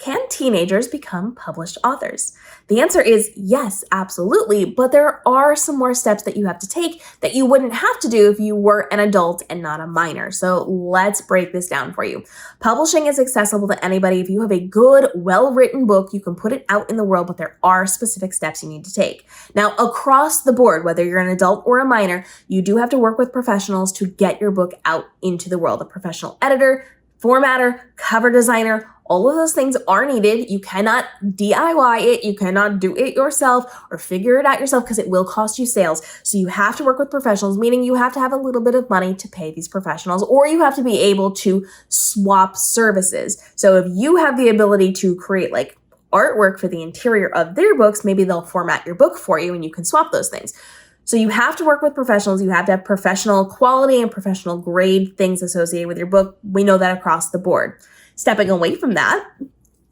Can teenagers become published authors? The answer is yes, absolutely, but there are some more steps that you have to take that you wouldn't have to do if you were an adult and not a minor. So let's break this down for you. Publishing is accessible to anybody. If you have a good, well-written book, you can put it out in the world, but there are specific steps you need to take. Now, across the board, whether you're an adult or a minor, you do have to work with professionals to get your book out into the world. A professional editor, formatter, cover designer, all of those things are needed. You cannot DIY it. You cannot do it yourself or figure it out yourself because it will cost you sales. So you have to work with professionals, meaning you have to have a little bit of money to pay these professionals, or you have to be able to swap services. So if you have the ability to create like artwork for the interior of their books, maybe they'll format your book for you and you can swap those things. So you have to work with professionals. You have to have professional quality and professional grade things associated with your book. We know that across the board. Stepping away from that,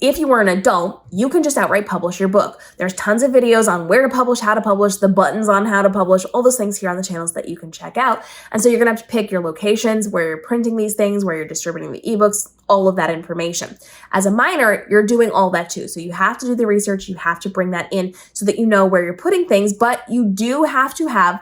if you were an adult, you can just outright publish your book. There's tons of videos on where to publish, how to publish, the buttons on how to publish, all those things here on the channels that you can check out. And so you're gonna have to pick your locations, where you're printing these things, where you're distributing the ebooks, all of that information. As a minor, you're doing all that too. So you have to do the research, you have to bring that in so that you know where you're putting things, but you do have to have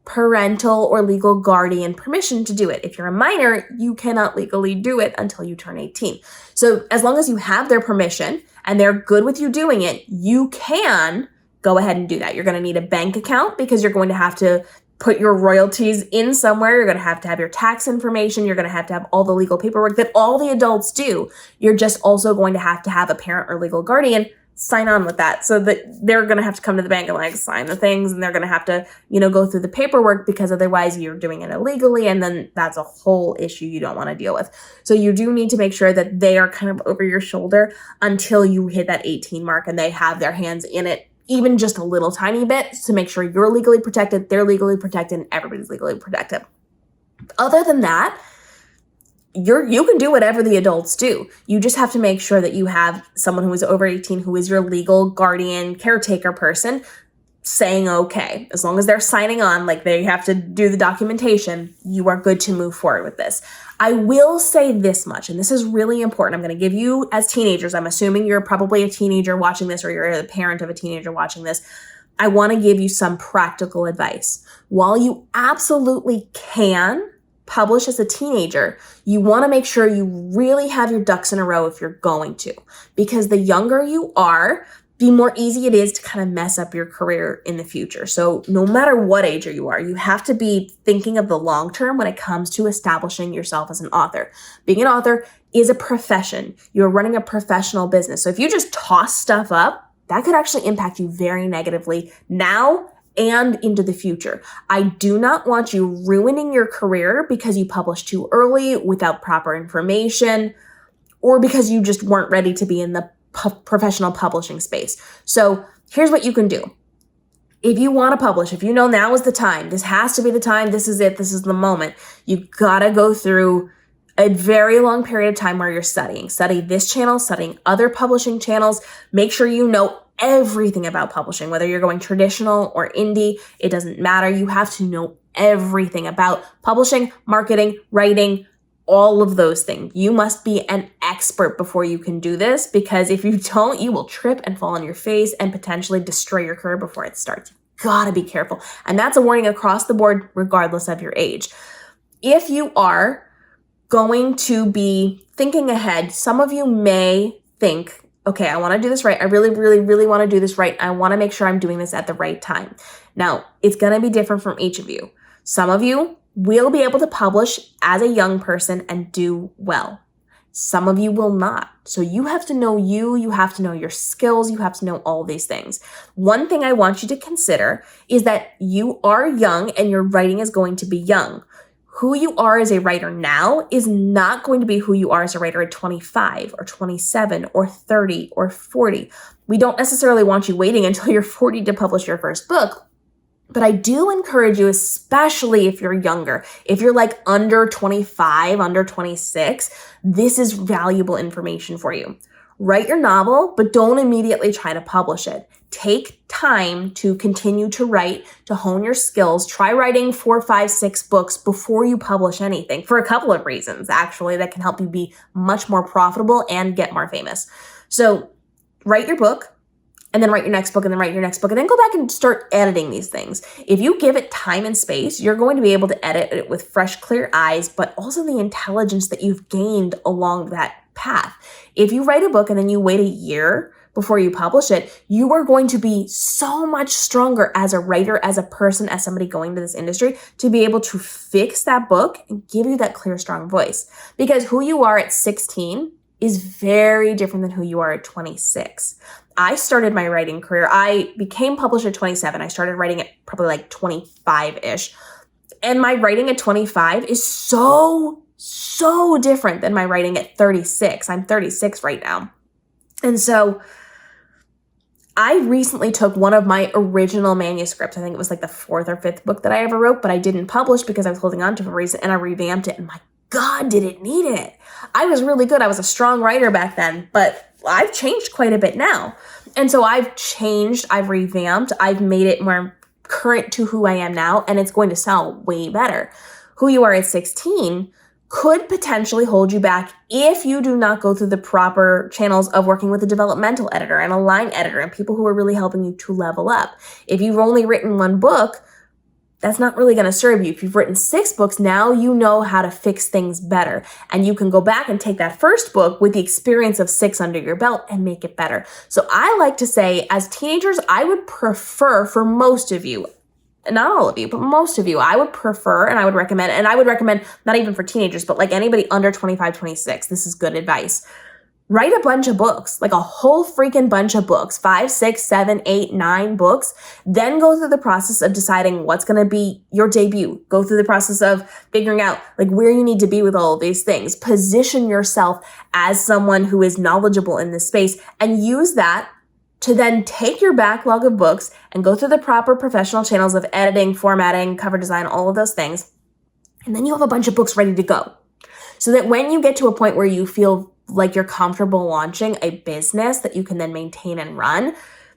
parental or legal guardian permission to do it. If you're a minor, you cannot legally do it until you turn 18. So as long as you have their permission and they're good with you doing it, you can go ahead and do that. You're going to need a bank account because you're going to have to put your royalties in somewhere. You're going to have your tax information. You're going to have all the legal paperwork that all the adults do. You're just also going to have a parent or legal guardian sign on with that, so that they're going to have to come to the bank and like sign the things, and they're going to have to, go through the paperwork, because otherwise you're doing it illegally, and then that's a whole issue you don't want to deal with. So you do need to make sure that they are kind of over your shoulder until you hit that 18 mark and they have their hands in it, even just a little tiny bit, to make sure you're legally protected, they're legally protected, and everybody's legally protected. Other than that, you can do whatever the adults do. You just have to make sure that you have someone who is over 18 who is your legal guardian, caretaker person, saying okay. As long as they're signing on, like they have to do the documentation, you are good to move forward with this. I will say this much, and this is really important. I'm going to give you, as teenagers, I'm assuming you're probably a teenager watching this, or you're the parent of a teenager watching this. I want to give you some practical advice. While you absolutely can publish as a teenager, you want to make sure you really have your ducks in a row if you're going to, because the younger you are, the more easy it is to kind of mess up your career in the future. So no matter what age you are, you have to be thinking of the long term when it comes to establishing yourself as an author. Being an author is a profession. You're running a professional business. So if you just toss stuff up, that could actually impact you very negatively now and into the future. I do not want you ruining your career because you published too early without proper information, or because you just weren't ready to be in the professional publishing space. So here's what you can do. If you want to publish, if you know now is the time, this has to be the time, this is it, this is the moment, you gotta go through a very long period of time where you're studying. Study this channel, studying other publishing channels. Make sure you know everything about publishing, whether you're going traditional or indie, it doesn't matter. You have to know everything about publishing, marketing, writing, all of those things. You must be an expert before you can do this, because if you don't, you will trip and fall on your face and potentially destroy your career before it starts. You gotta be careful. And that's a warning across the board, regardless of your age. If you are going to be thinking ahead, some of you may think, okay, I want to do this right. I really, really, really want to do this right. I want to make sure I'm doing this at the right time. Now, it's going to be different from each of you. Some of you will be able to publish as a young person and do well. Some of you will not. So you have to know you have to know your skills, you have to know all these things. One thing I want you to consider is that you are young and your writing is going to be young. Who you are as a writer now is not going to be who you are as a writer at 25 or 27 or 30 or 40. We don't necessarily want you waiting until you're 40 to publish your first book. But I do encourage you, especially if you're younger, if you're like under 25, under 26, this is valuable information for you. Write your novel, but don't immediately try to publish it. Take time to continue to write, to hone your skills. Try writing 4, 5, 6 books before you publish anything, for a couple of reasons, actually, that can help you be much more profitable and get more famous. So write your book, and then write your next book, and then write your next book, and then go back and start editing these things. If you give it time and space, you're going to be able to edit it with fresh, clear eyes, but also the intelligence that you've gained along that path. If you write a book and then you wait a year before you publish it, you are going to be so much stronger as a writer, as a person, as somebody going to this industry to be able to fix that book and give you that clear, strong voice. Because who you are at 16 is very different than who you are at 26. I started my writing career. I became published at 27. I started writing at probably like 25-ish. And my writing at 25 is so different than my writing at 36. I'm 36 right now. And so I recently took one of my original manuscripts. I think it was like the 4th or 5th book that I ever wrote, but I didn't publish because I was holding on to it for a reason, and I revamped it. And my God, did it need it. I was really good. I was a strong writer back then, but I've changed quite a bit now. And so I've changed, I've revamped, I've made it more current to who I am now, and it's going to sell way better. Who you are at 16 could potentially hold you back if you do not go through the proper channels of working with a developmental editor and a line editor and people who are really helping you to level up. If you've only written one book, that's not really going to serve you. If you've written 6 books, now you know how to fix things better. And you can go back and take that first book with the experience of 6 under your belt and make it better. So I like to say, as teenagers, I would prefer for most of you, not all of you, but most of you, I would prefer and I would recommend not even for teenagers, but like anybody under 25, 26, this is good advice. Write a bunch of books, like a whole freaking bunch of books, 5, 6, 7, 8, 9 books. Then go through the process of deciding what's going to be your debut. Go through the process of figuring out like where you need to be with all of these things. Position yourself as someone who is knowledgeable in this space and use that to then take your backlog of books and go through the proper professional channels of editing, formatting, cover design, all of those things. And then you have a bunch of books ready to go. So that when you get to a point where you feel like you're comfortable launching a business that you can then maintain and run,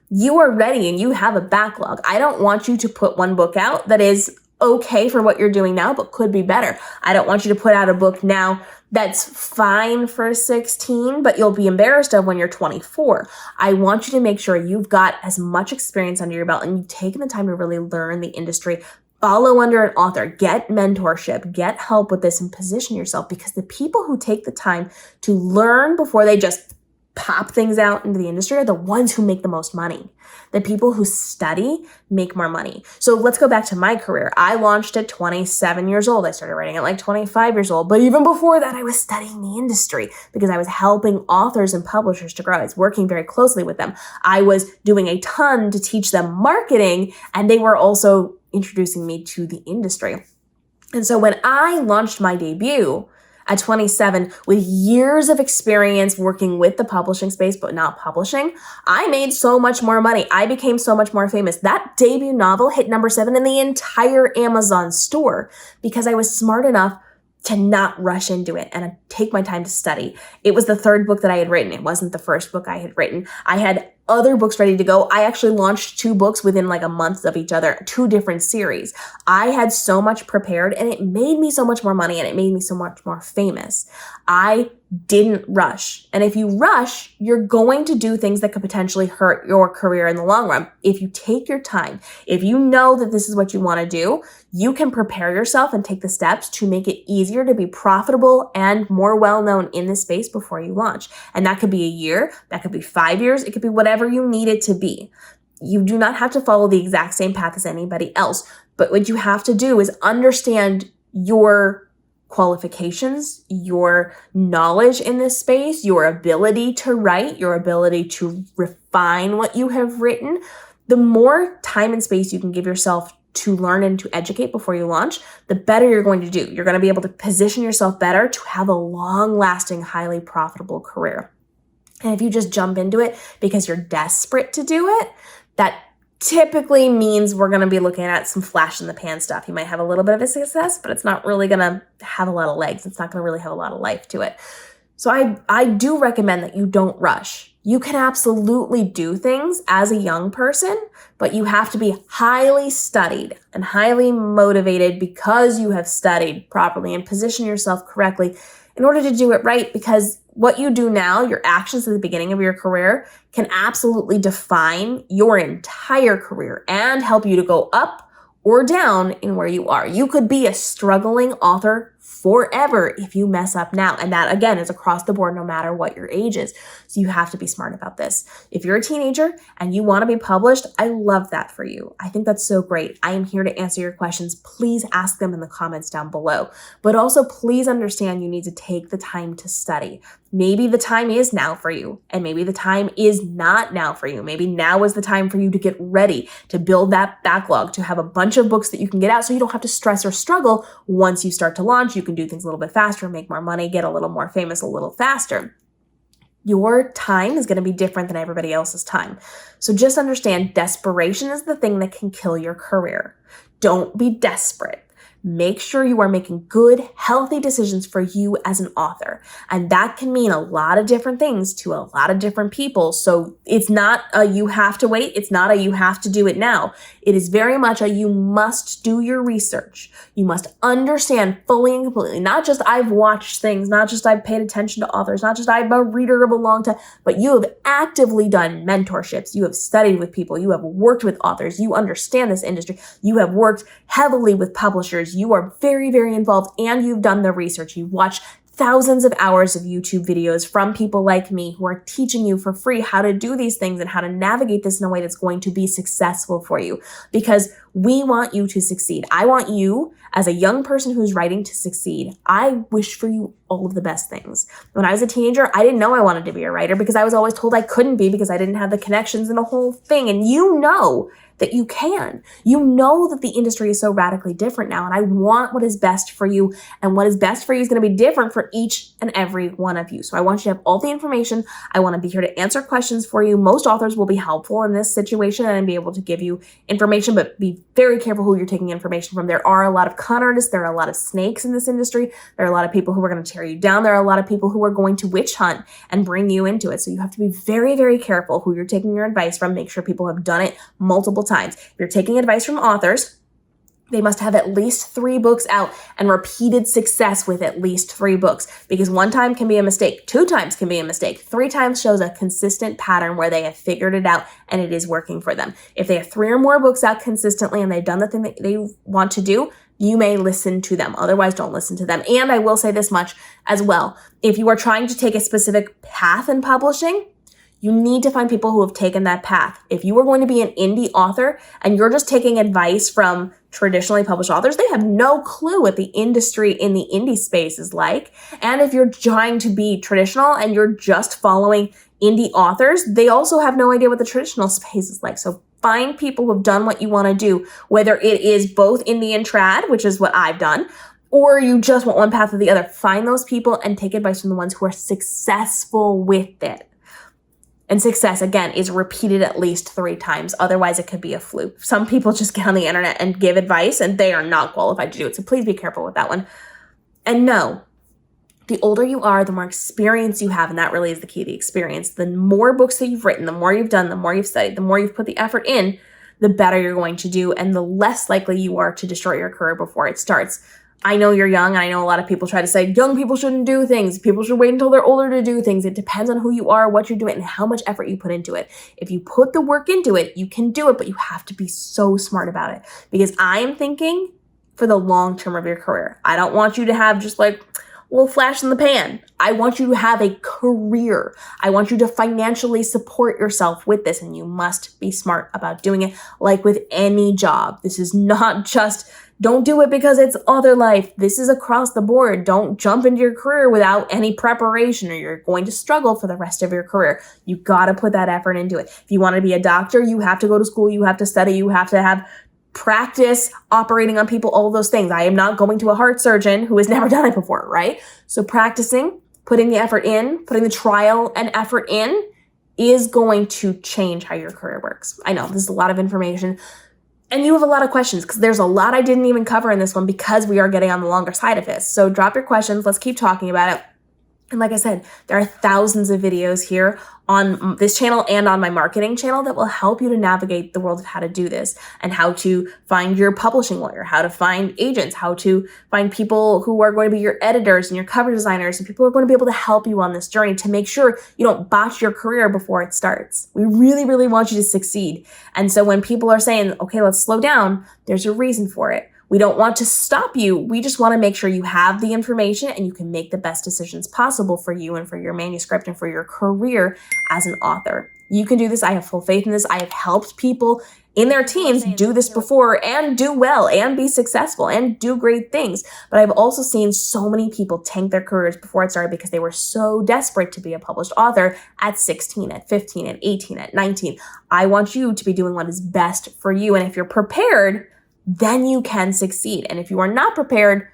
you are ready and you have a backlog. I don't want you to put one book out that is okay for what you're doing now, but could be better. I don't want you to put out a book now that's fine for 16, but you'll be embarrassed of when you're 24. I want you to make sure you've got as much experience under your belt and you've taken the time to really learn the industry. Follow under an author, get mentorship, get help with this, and position yourself, because the people who take the time to learn before they just pop things out into the industry are the ones who make the most money. The people who study make more money. So let's go back to my career. I launched at 27 years old. I started writing at like 25 years old. But even before that, I was studying the industry because I was helping authors and publishers to grow. I was working very closely with them. I was doing a ton to teach them marketing, and they were also introducing me to the industry. And so when I launched my debut at 27 with years of experience working with the publishing space, but not publishing, I made so much more money. I became so much more famous. That debut novel hit number 7 in the entire Amazon store because I was smart enough to not rush into it and take my time to study. It was the 3rd book that I had written. It wasn't the first book I had written. I had other books ready to go. I actually launched 2 books within like a month of each other, 2 different series. I had so much prepared, and it made me so much more money, and it made me so much more famous. I didn't rush. And if you rush, you're going to do things that could potentially hurt your career in the long run. If you take your time, if you know that this is what you want to do, you can prepare yourself and take the steps to make it easier to be profitable and more well-known in this space before you launch. And that could be a year, that could be 5 years, it could be whatever you need it to be. You do not have to follow the exact same path as anybody else, but what you have to do is understand your qualifications, your knowledge in this space, your ability to write, your ability to refine what you have written. The more time and space you can give yourself to learn and to educate before you launch, the better you're going to do. You're going to be able to position yourself better to have a long-lasting, highly profitable career. And if you just jump into it because you're desperate to do it, that typically means we're going to be looking at some flash in the pan stuff. You might have a little bit of a success, but it's not really going to have a lot of legs. It's not going to really have a lot of life to it. So I do recommend that you don't rush. You can absolutely do things as a young person, but you have to be highly studied and highly motivated because you have studied properly and position yourself correctly in order to do it right, because what you do now, your actions at the beginning of your career, can absolutely define your entire career and help you to go up or down in where you are. You could be a struggling author forever if you mess up now. And that, again, is across the board, no matter what your age is. So you have to be smart about this. If you're a teenager and you want to be published, I love that for you. I think that's so great. I am here to answer your questions. Please ask them in the comments down below. But also, please understand you need to take the time to study. Maybe the time is now for you, and maybe the time is not now for you. Maybe now is the time for you to get ready, to build that backlog, to have a bunch of books that you can get out so you don't have to stress or struggle once you start to launch. You can do things a little bit faster, make more money, get a little more famous a little faster. Your time is going to be different than everybody else's time. So just understand, desperation is the thing that can kill your career. Don't be desperate. Make sure you are making good, healthy decisions for you as an author. And that can mean a lot of different things to a lot of different people. So it's not a you have to wait. It's not a you have to do it now. It is very much a you must do your research. You must understand fully and completely. Not just I've watched things, not just I've paid attention to authors, not just I'm a reader of a long time, but you have actively done mentorships. You have studied with people. You have worked with authors. You understand this industry. You have worked heavily with publishers. You are very, very involved, and you've done the research. You've watched thousands of hours of YouTube videos from people like me who are teaching you for free how to do these things and how to navigate this in a way that's going to be successful for you, because we want you to succeed. I want you, as a young person who's writing, to succeed. I wish for you all of the best things. When I was a teenager, I didn't know I wanted to be a writer because I was always told I couldn't be because I didn't have the connections and the whole thing. And you know that you can. You know that the industry is so radically different now, and I want what is best for you, and what is best for you is going to be different for each and every one of you. So I want you to have all the information. I want to be here to answer questions for you. Most authors will be helpful in this situation and be able to give you information, but be very careful who you're taking information from. There are a lot of con artists. There are a lot of snakes in this industry. There are a lot of people who are going to tear you down. There are a lot of people who are going to witch hunt and bring you into it. So you have to be very, very careful who you're taking your advice from. Make sure people have done it multiple times. If you're taking advice from authors, they must have at least 3 books out and repeated success with at least 3 books, because 1 time can be a mistake, 2 times can be a mistake, 3 times shows a consistent pattern where they have figured it out and it is working for them. If they have 3 or more books out consistently and they've done the thing that they want to do, you may listen to them. Otherwise, don't listen to them. And I will say this much as well. If you are trying to take a specific path in publishing, you need to find people who have taken that path. If you are going to be an indie author and you're just taking advice from traditionally published authors, they have no clue what the industry in the indie space is like. And if you're trying to be traditional and you're just following indie authors, they also have no idea what the traditional space is like. So find people who have done what you want to do, whether it is both indie and trad, which is what I've done, or you just want one path or the other. Find those people and take advice from the ones who are successful with it. And success, again, is repeated at least 3 times. Otherwise, it could be a fluke. Some people just get on the internet and give advice, and they are not qualified to do it. So please be careful with that one. And no, the older you are, the more experience you have, and that really is the key, the experience. The more books that you've written, the more you've done, the more you've studied, the more you've put the effort in, the better you're going to do, and the less likely you are to destroy your career before it starts. I know you're young, and I know a lot of people try to say young people shouldn't do things. People should wait until they're older to do things. It depends on who you are, what you're doing, and how much effort you put into it. If you put the work into it, you can do it, but you have to be so smart about it, because I am thinking for the long term of your career. I don't want you to have just like a little flash in the pan. I want you to have a career. I want you to financially support yourself with this, and you must be smart about doing it. Like with any job, this is not just, don't do it because it's other life. This is across the board. Don't jump into your career without any preparation, or you're going to struggle for the rest of your career. You got to put that effort into it. If you want to be a doctor, you have to go to school, you have to study, you have to have practice operating on people, all of those things. I am not going to a heart surgeon who has never done it before, right? So practicing, putting the effort in, putting the trial and effort in is going to change how your career works. I know this is a lot of information, and you have a lot of questions because there's a lot I didn't even cover in this one because we are getting on the longer side of this. So drop your questions. Let's keep talking about it. And like I said, there are thousands of videos here on this channel and on my marketing channel that will help you to navigate the world of how to do this and how to find your publishing lawyer, how to find agents, how to find people who are going to be your editors and your cover designers and people who are going to be able to help you on this journey to make sure you don't botch your career before it starts. We really, really want you to succeed. And so when people are saying, okay, let's slow down, there's a reason for it. We don't want to stop you. We just want to make sure you have the information and you can make the best decisions possible for you and for your manuscript and for your career as an author. You can do this. I have full faith in this. I have helped people in their teams do this before and do well and be successful and do great things. But I've also seen so many people tank their careers before it started because they were so desperate to be a published author at 16, at 15, at 18, at 19. I want you to be doing what is best for you. And if you're prepared, then you can succeed. And if you are not prepared,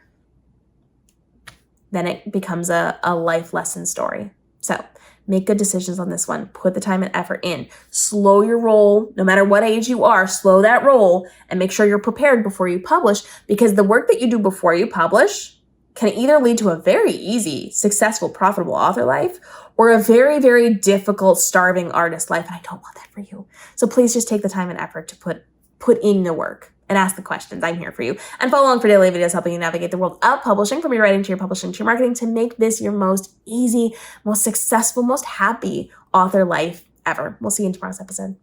then it becomes a life lesson story. So make good decisions on this one. Put the time and effort in. Slow your roll. No matter what age you are, slow that roll and make sure you're prepared before you publish, because the work that you do before you publish can either lead to a very easy, successful, profitable author life or a very, very difficult, starving artist life. And I don't want that for you. So please just take the time and effort to put in the work and ask the questions. I'm here for you. And follow along for daily videos helping you navigate the world of publishing, from your writing to your publishing to your marketing, to make this your most easy, most successful, most happy author life ever. We'll see you in tomorrow's episode.